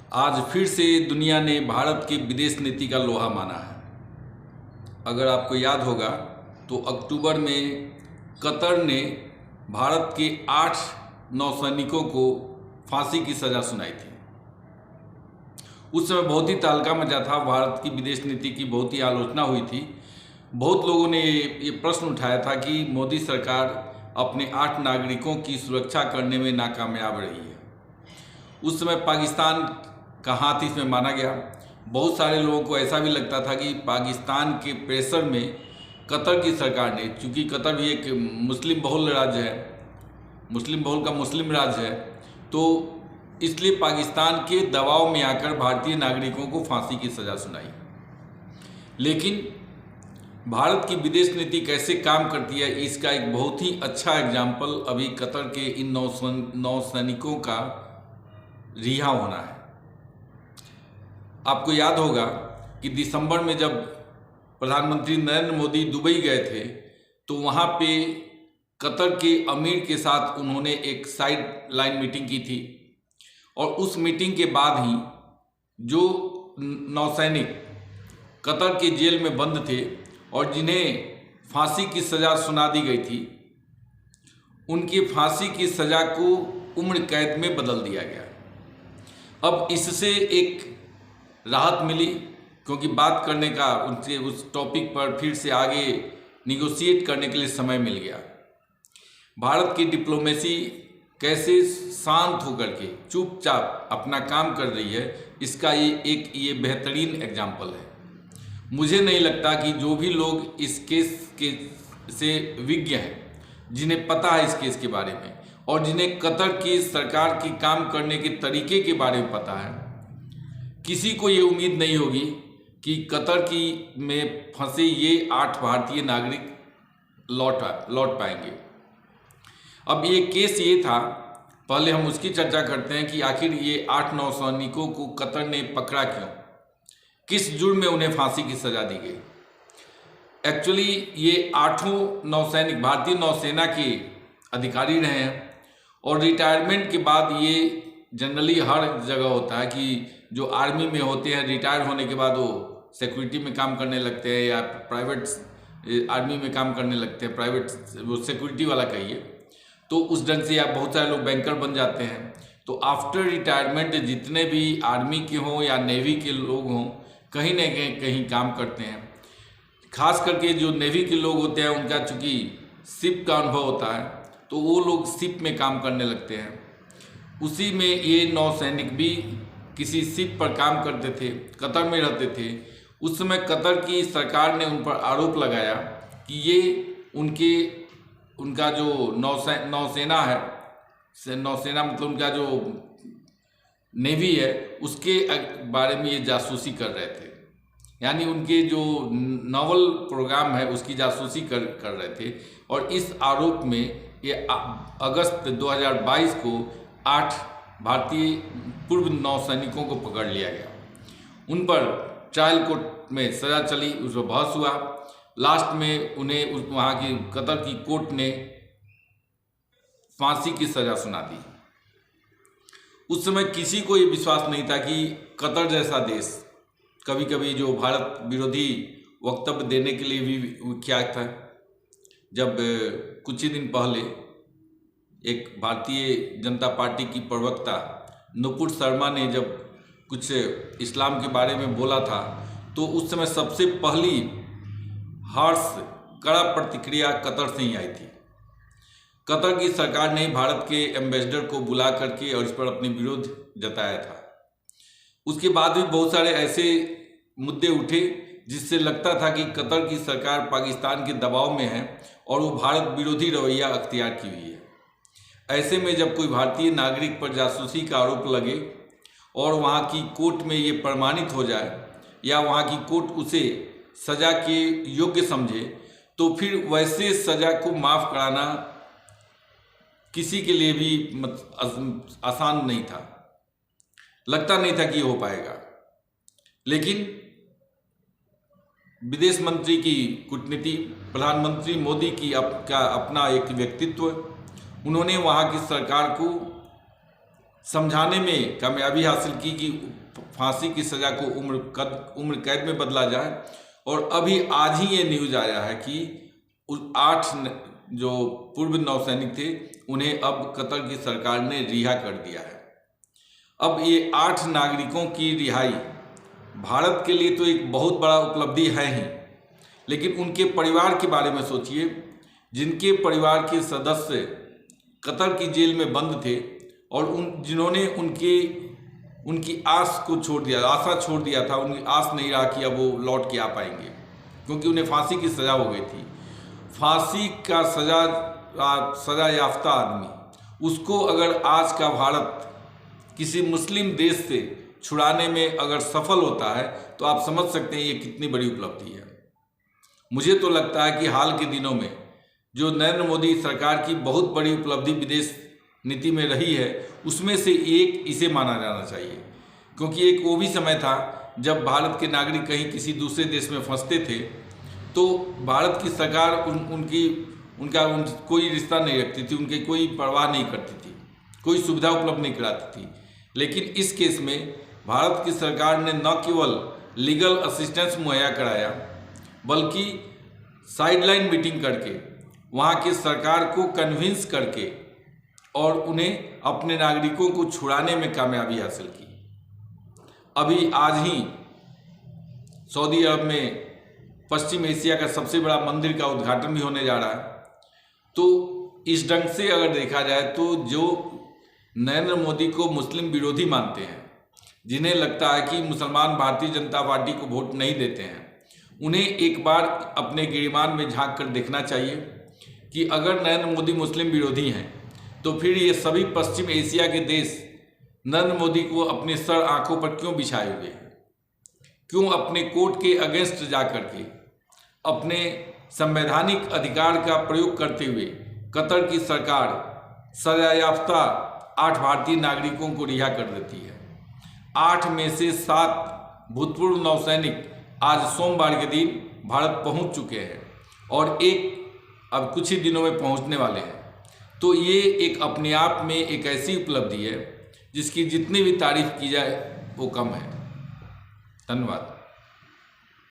आज फिर से दुनिया ने भारत की विदेश नीति का लोहा माना है। अगर आपको याद होगा तो अक्टूबर में कतर ने भारत के 8 नौसैनिकों को फांसी की सज़ा सुनाई थी। उस समय बहुत ही तहलका मचा था, भारत की विदेश नीति की बहुत ही आलोचना हुई थी। बहुत लोगों ने ये प्रश्न उठाया था कि मोदी सरकार अपने 8 नागरिकों की सुरक्षा करने में नाकामयाब रही है। उस समय पाकिस्तान का हाथ इसमें माना गया। बहुत सारे लोगों को ऐसा भी लगता था कि पाकिस्तान के प्रेशर में कतर की सरकार ने, चूँकि कतर भी एक मुस्लिम बहुल राज्य है, मुस्लिम बहुल का मुस्लिम राज्य है, तो इसलिए पाकिस्तान के दबाव में आकर भारतीय नागरिकों को फांसी की सज़ा सुनाई। लेकिन भारत की विदेश नीति कैसे काम करती है, इसका एक बहुत ही अच्छा एग्जाम्पल अभी कतर के इन नौसैनिकों का रिहा होना है। आपको याद होगा कि दिसंबर में जब प्रधानमंत्री नरेंद्र मोदी दुबई गए थे तो वहाँ पे कतर के अमीर के साथ उन्होंने एक साइड लाइन मीटिंग की थी, और उस मीटिंग के बाद ही जो नौसैनिक कतर के जेल में बंद थे और जिन्हें फांसी की सज़ा सुना दी गई थी, उनकी फांसी की सज़ा को उम्र कैद में बदल दिया गया। अब इससे एक राहत मिली, क्योंकि बात करने का उनसे उस टॉपिक पर फिर से आगे निगोशिएट करने के लिए समय मिल गया। भारत की डिप्लोमेसी कैसे शांत होकर के चुपचाप अपना काम कर रही है, इसका ये बेहतरीन एग्जाम्पल है। मुझे नहीं लगता कि जो भी लोग इस केस के से विज्ञ हैं, जिन्हें पता है इस केस के बारे में, और जिन्हें कतर की सरकार की काम करने के तरीके के बारे में पता है, किसी को ये उम्मीद नहीं होगी कि कतर की में फंसे ये 8 भारतीय नागरिक लौट पाएंगे। अब ये केस ये था, पहले हम उसकी चर्चा करते हैं कि आखिर ये 8 नौसैनिकों को कतर ने पकड़ा क्यों, किस जुर्म में उन्हें फांसी की सज़ा दी गई। एक्चुअली ये 8 नौसैनिक भारतीय नौसेना के अधिकारी रहे हैं, और रिटायरमेंट के बाद ये जनरली हर जगह होता है कि जो आर्मी में होते हैं, रिटायर होने के बाद वो सिक्योरिटी में काम करने लगते हैं या प्राइवेट आर्मी में काम करने लगते हैं, प्राइवेट वो सिक्योरिटी वाला कहिए, तो उस ढंग से आप बहुत सारे लोग बैंकर बन जाते हैं। तो आफ्टर रिटायरमेंट जितने भी आर्मी के हों या नेवी के लोग हों, कहीं न कहीं काम करते हैं। खास करके जो नेवी के लोग होते हैं, उनका चूँकि शिप का अनुभव होता है, तो वो लोग शिप में काम करने लगते हैं। उसी में ये नौसैनिक भी किसी शिप पर काम करते थे, कतर में रहते थे। उस समय कतर की सरकार ने उन पर आरोप लगाया कि ये उनका जो नौसेना है, नौसेना मतलब उनका जो नेवी है, उसके बारे में ये जासूसी कर रहे थे, यानी उनके जो नावल प्रोग्राम है उसकी जासूसी कर रहे थे। और इस आरोप में ये अगस्त 2022 को 8 भारतीय पूर्व नौसैनिकों को पकड़ लिया गया। उन पर ट्रायल कोर्ट में सज़ा चली, उस पर बहस हुआ। लास्ट में उन्हें वहाँ की कतर की कोर्ट ने फांसी की सज़ा सुना दी। उस समय किसी को ये विश्वास नहीं था कि कतर जैसा देश कभी कभी जो भारत विरोधी वक्तव्य देने के लिए भी विख्यात है। जब कुछ ही दिन पहले एक भारतीय जनता पार्टी की प्रवक्ता नुपुर शर्मा ने जब कुछ इस्लाम के बारे में बोला था, तो उस समय सबसे पहली हार्श कड़ा प्रतिक्रिया कतर से ही आई थी। कतर की सरकार ने भारत के एम्बेसडर को बुला करके और इस पर अपने विरोध जताया था। उसके बाद भी बहुत सारे ऐसे मुद्दे उठे जिससे लगता था कि कतर की सरकार पाकिस्तान के दबाव में है और वो भारत विरोधी रवैया अख्तियार की हुई है। ऐसे में जब कोई भारतीय नागरिक पर जासूसी का आरोप लगे और वहाँ की कोर्ट में ये प्रमाणित हो जाए या वहाँ की कोर्ट उसे सज़ा के योग्य समझे, तो फिर वैसे सज़ा को माफ़ कराना किसी के लिए भी आसान नहीं था। लगता नहीं था कि ये हो पाएगा। लेकिन विदेश मंत्री की कूटनीति, प्रधानमंत्री मोदी की अपना एक व्यक्तित्व, उन्होंने वहाँ की सरकार को समझाने में कामयाबी हासिल की कि फांसी की सज़ा को उम्र कैद में बदला जाए। और अभी आज ही ये न्यूज़ आया है कि 8 जो पूर्व नौसैनिक थे उन्हें अब कतर की सरकार ने रिहा कर दिया है। अब ये 8 नागरिकों की रिहाई भारत के लिए तो एक बहुत बड़ा उपलब्धि है ही, लेकिन उनके परिवार के बारे में सोचिए, जिनके परिवार के सदस्य कतर की जेल में बंद थे और जिन्होंने उनकी आस को छोड़ दिया, आशा छोड़ दिया था, उनकी आस नहीं रहा कि अब वो लौट के आ पाएंगे, क्योंकि उन्हें फांसी की सज़ा हो गई थी। फांसी का सज़ा याफ्ता आदमी, उसको अगर आज का भारत किसी मुस्लिम देश से छुड़ाने में अगर सफल होता है तो आप समझ सकते हैं ये कितनी बड़ी उपलब्धि है। मुझे तो लगता है कि हाल के दिनों में जो नरेंद्र मोदी सरकार की बहुत बड़ी उपलब्धि विदेश नीति में रही है, उसमें से एक इसे माना जाना चाहिए, क्योंकि एक वो भी समय था जब भारत के नागरिक कहीं किसी दूसरे देश में फंसते थे तो भारत की सरकार उनका कोई रिश्ता नहीं रखती थी, उनकी कोई परवाह नहीं करती थी, कोई सुविधा उपलब्ध नहीं कराती थी। लेकिन इस केस में भारत की सरकार ने न केवल लीगल असिस्टेंस मुहैया कराया, बल्कि साइडलाइन मीटिंग करके वहाँ की सरकार को कन्विंस करके और उन्हें अपने नागरिकों को छुड़ाने में कामयाबी हासिल की। अभी आज ही सऊदी अरब में पश्चिम एशिया का सबसे बड़ा मंदिर का उद्घाटन भी होने जा रहा है। तो इस ढंग से अगर देखा जाए तो जो नरेंद्र मोदी को मुस्लिम विरोधी मानते हैं, जिन्हें लगता है कि मुसलमान भारतीय जनता पार्टी को वोट नहीं देते हैं, उन्हें एक बार अपने गिरिबान में झांक कर देखना चाहिए कि अगर नरेंद्र मोदी मुस्लिम विरोधी हैं तो फिर ये सभी पश्चिम एशिया के देश नरेंद्र मोदी को अपने सर आंखों पर क्यों बिछाए हुए हैं, क्यों अपने कोर्ट के अगेंस्ट जा कर के अपने संवैधानिक अधिकार का प्रयोग करते हुए कतर की सरकार सजायाफ्ता 8 भारतीय नागरिकों को रिहा कर देती है। 8 में से 7 भूतपूर्व नौसैनिक आज सोमवार के दिन भारत पहुंच चुके हैं और एक अब कुछ ही दिनों में पहुंचने वाले हैं। तो ये एक अपने आप में एक ऐसी उपलब्धि है जिसकी जितनी भी तारीफ की जाए वो कम है। धन्यवाद।